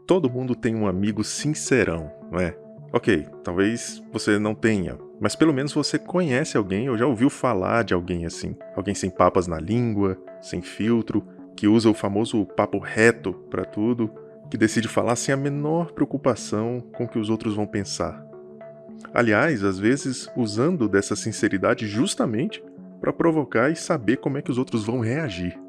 Todo mundo tem um amigo sincerão, não é? Ok, talvez você não tenha, mas pelo menos você conhece alguém ou já ouviu falar de alguém assim. Alguém sem papas na língua, sem filtro, que usa o famoso papo reto pra tudo, que decide falar sem a menor preocupação com o que os outros vão pensar. Aliás, às vezes usando dessa sinceridade justamente para provocar e saber como é que os outros vão reagir.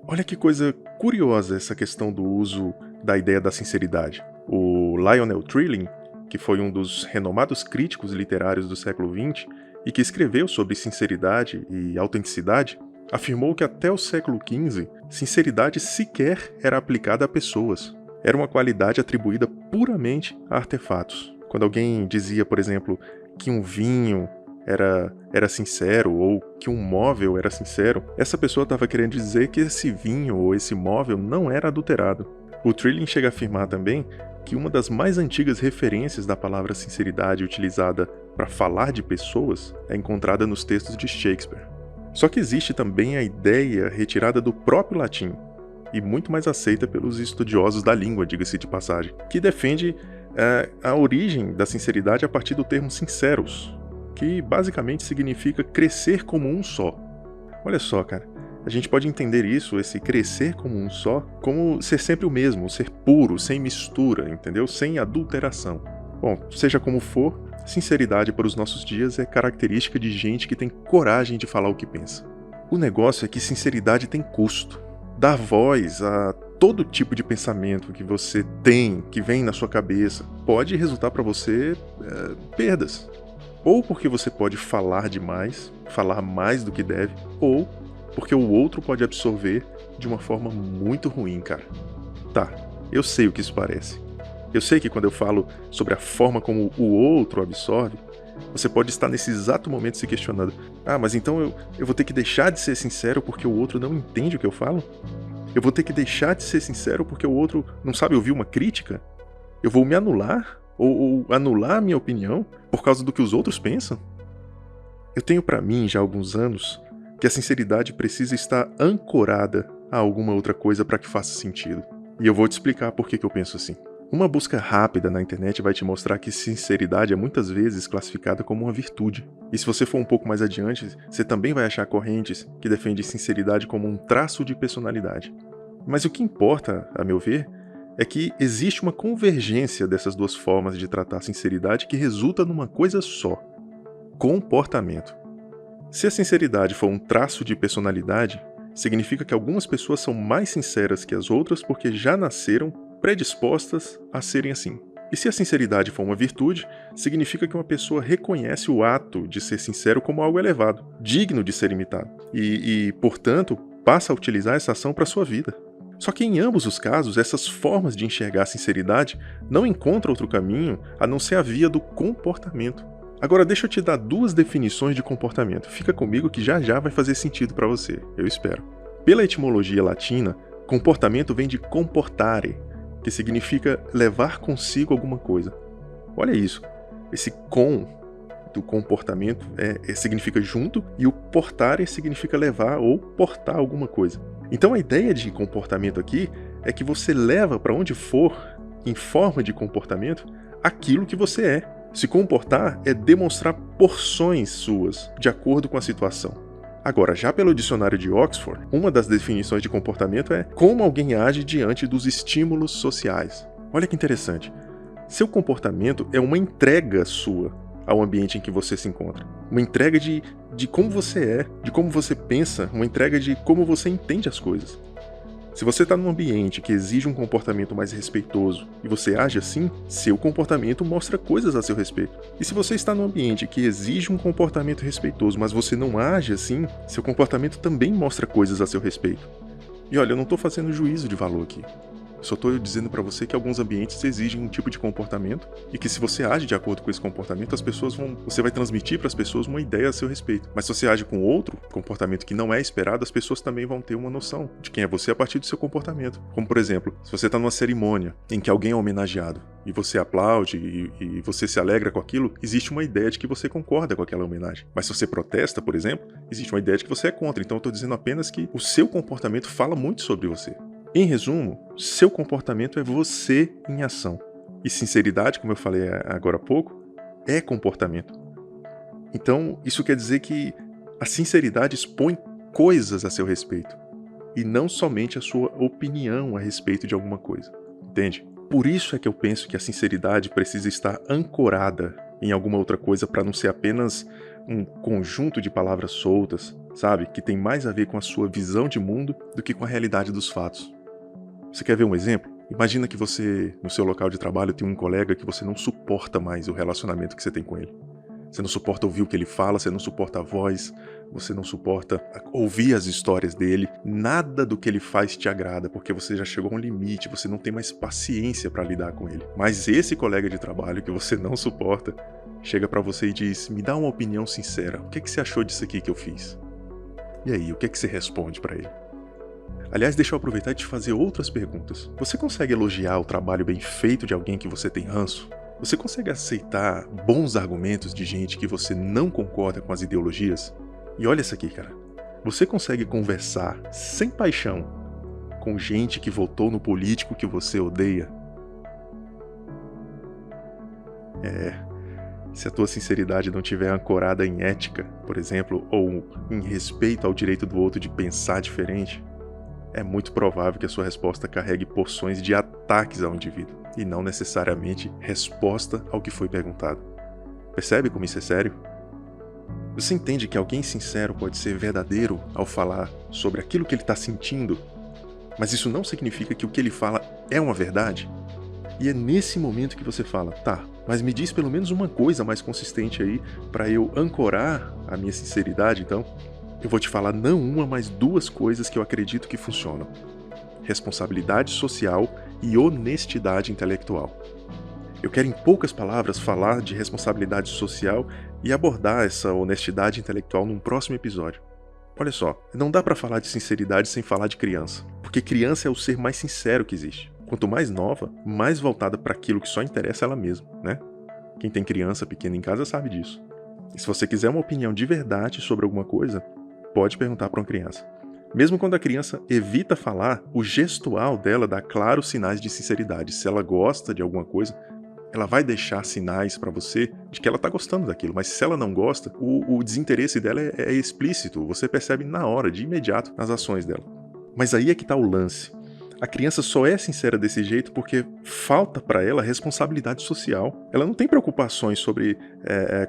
Olha que coisa curiosa essa questão do uso da ideia da sinceridade. O Lionel Trilling, que foi um dos renomados críticos literários do século XX e que escreveu sobre sinceridade e autenticidade, afirmou que até o século XV, sinceridade sequer era aplicada a pessoas. Era uma qualidade atribuída puramente a artefatos. Quando alguém dizia, por exemplo, que um vinho era sincero ou que um móvel era sincero, essa pessoa estava querendo dizer que esse vinho ou esse móvel não era adulterado. O Trilling chega a afirmar também que uma das mais antigas referências da palavra sinceridade utilizada para falar de pessoas é encontrada nos textos de Shakespeare. Só que existe também a ideia retirada do próprio latim, e muito mais aceita pelos estudiosos da língua, diga-se de passagem, que defende a origem da sinceridade a partir do termo sinceros, que basicamente significa crescer como um só. Olha só, cara, a gente pode entender isso, esse crescer como um só, como ser sempre o mesmo, ser puro, sem mistura, entendeu? Sem adulteração. Bom, seja como for, sinceridade para os nossos dias é característica de gente que tem coragem de falar o que pensa. O negócio é que sinceridade tem custo. Dar voz a todo tipo de pensamento que você tem, que vem na sua cabeça, pode resultar para você perdas. Ou porque você pode falar demais, falar mais do que deve, ou porque o outro pode absorver de uma forma muito ruim, cara. Tá, eu sei o que isso parece. Eu sei que quando eu falo sobre a forma como o outro absorve, você pode estar nesse exato momento se questionando: ah, mas então eu vou ter que deixar de ser sincero porque o outro não entende o que eu falo? Eu vou ter que deixar de ser sincero porque o outro não sabe ouvir uma crítica? Eu vou me anular? Ou anular a minha opinião por causa do que os outros pensam? Eu tenho pra mim já há alguns anos que a sinceridade precisa estar ancorada a alguma outra coisa para que faça sentido. E eu vou te explicar por que eu penso assim. Uma busca rápida na internet vai te mostrar que sinceridade é muitas vezes classificada como uma virtude. E se você for um pouco mais adiante, você também vai achar correntes que defendem sinceridade como um traço de personalidade. Mas o que importa, a meu ver, é que existe uma convergência dessas duas formas de tratar a sinceridade que resulta numa coisa só: comportamento. Se a sinceridade for um traço de personalidade, significa que algumas pessoas são mais sinceras que as outras porque já nasceram predispostas a serem assim. E se a sinceridade for uma virtude, significa que uma pessoa reconhece o ato de ser sincero como algo elevado, digno de ser imitado, e portanto, passa a utilizar essa ação para sua vida. Só que em ambos os casos, essas formas de enxergar a sinceridade não encontram outro caminho a não ser a via do comportamento. Agora deixa eu te dar duas definições de comportamento. Fica comigo que já já vai fazer sentido para você, eu espero. Pela etimologia latina, comportamento vem de comportare, que significa levar consigo alguma coisa. Olha isso, esse com do comportamento significa junto e o portare significa levar ou portar alguma coisa. Então a ideia de comportamento aqui é que você leva para onde for, em forma de comportamento, aquilo que você é. Se comportar é demonstrar porções suas, de acordo com a situação. Agora, já pelo dicionário de Oxford, uma das definições de comportamento é como alguém age diante dos estímulos sociais. Olha que interessante. Seu comportamento é uma entrega sua ao ambiente em que você se encontra. Uma entrega de como você é, de como você pensa, uma entrega de como você entende as coisas. Se você está num ambiente que exige um comportamento mais respeitoso e você age assim, seu comportamento mostra coisas a seu respeito. E se você está num ambiente que exige um comportamento respeitoso, mas você não age assim, seu comportamento também mostra coisas a seu respeito. E olha, eu não estou fazendo juízo de valor aqui. Só estou dizendo para você que alguns ambientes exigem um tipo de comportamento e que se você age de acordo com esse comportamento, você vai transmitir para as pessoas uma ideia a seu respeito. Mas se você age com outro comportamento que não é esperado, as pessoas também vão ter uma noção de quem é você a partir do seu comportamento. Como por exemplo, se você está numa cerimônia em que alguém é homenageado e você aplaude e você se alegra com aquilo, existe uma ideia de que você concorda com aquela homenagem. Mas se você protesta, por exemplo, existe uma ideia de que você é contra. Então eu estou dizendo apenas que o seu comportamento fala muito sobre você. Em resumo, seu comportamento é você em ação. E sinceridade, como eu falei agora há pouco, é comportamento. Então, isso quer dizer que a sinceridade expõe coisas a seu respeito, e não somente a sua opinião a respeito de alguma coisa. Entende? Por isso é que eu penso que a sinceridade precisa estar ancorada em alguma outra coisa para não ser apenas um conjunto de palavras soltas, sabe? Que tem mais a ver com a sua visão de mundo do que com a realidade dos fatos. Você quer ver um exemplo? Imagina que você, no seu local de trabalho, tem um colega que você não suporta mais o relacionamento que você tem com ele. Você não suporta ouvir o que ele fala, você não suporta a voz, você não suporta ouvir as histórias dele. Nada do que ele faz te agrada, porque você já chegou a um limite, você não tem mais paciência para lidar com ele. Mas esse colega de trabalho que você não suporta, chega para você e diz: me dá uma opinião sincera, o que você achou disso aqui que eu fiz? E aí, o que você responde para ele? Aliás, deixa eu aproveitar e te fazer outras perguntas. Você consegue elogiar o trabalho bem feito de alguém que você tem ranço? Você consegue aceitar bons argumentos de gente que você não concorda com as ideologias? E olha isso aqui, cara. Você consegue conversar sem paixão com gente que votou no político que você odeia? Se a tua sinceridade não estiver ancorada em ética, por exemplo, ou em respeito ao direito do outro de pensar diferente, é muito provável que a sua resposta carregue porções de ataques ao indivíduo, e não necessariamente resposta ao que foi perguntado. Percebe como isso é sério? Você entende que alguém sincero pode ser verdadeiro ao falar sobre aquilo que ele está sentindo, mas isso não significa que o que ele fala é uma verdade? E é nesse momento que você fala: tá, mas me diz pelo menos uma coisa mais consistente aí para eu ancorar a minha sinceridade, então. Eu vou te falar não uma, mas duas coisas que eu acredito que funcionam: responsabilidade social e honestidade intelectual. Eu quero, em poucas palavras, falar de responsabilidade social e abordar essa honestidade intelectual num próximo episódio. Olha só, não dá pra falar de sinceridade sem falar de criança, porque criança é o ser mais sincero que existe. Quanto mais nova, mais voltada para aquilo que só interessa ela mesma, né? Quem tem criança pequena em casa sabe disso. E se você quiser uma opinião de verdade sobre alguma coisa, pode perguntar para uma criança. Mesmo quando a criança evita falar, o gestual dela dá claros sinais de sinceridade. Se ela gosta de alguma coisa, ela vai deixar sinais para você de que ela está gostando daquilo. Mas se ela não gosta, o desinteresse dela é explícito. Você percebe na hora, de imediato, nas ações dela. Mas aí é que está o lance. A criança só é sincera desse jeito porque falta para ela responsabilidade social. Ela não tem preocupações sobre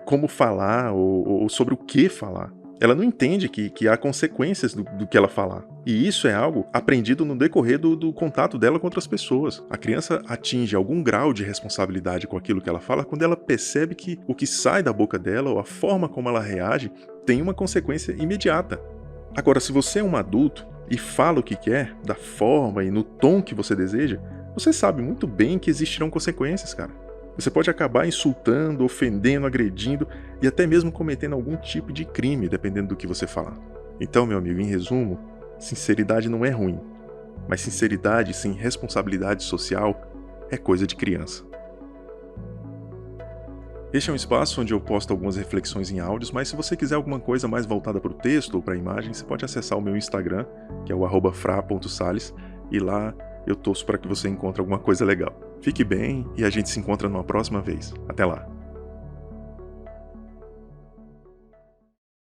como falar ou sobre o que falar. Ela não entende que há consequências do que ela falar. E isso é algo aprendido no decorrer do contato dela com outras pessoas. A criança atinge algum grau de responsabilidade com aquilo que ela fala quando ela percebe que o que sai da boca dela ou a forma como ela reage tem uma consequência imediata. Agora, se você é um adulto e fala o que quer, da forma e no tom que você deseja, você sabe muito bem que existirão consequências, cara. Você pode acabar insultando, ofendendo, agredindo e até mesmo cometendo algum tipo de crime, dependendo do que você falar. Então, meu amigo, em resumo, sinceridade não é ruim, mas sinceridade sem responsabilidade social é coisa de criança. Este é um espaço onde eu posto algumas reflexões em áudios, mas se você quiser alguma coisa mais voltada para o texto ou para a imagem, você pode acessar o meu Instagram, que é o @fra.sales, e lá eu torço para que você encontre alguma coisa legal. Fique bem e a gente se encontra numa próxima vez. Até lá!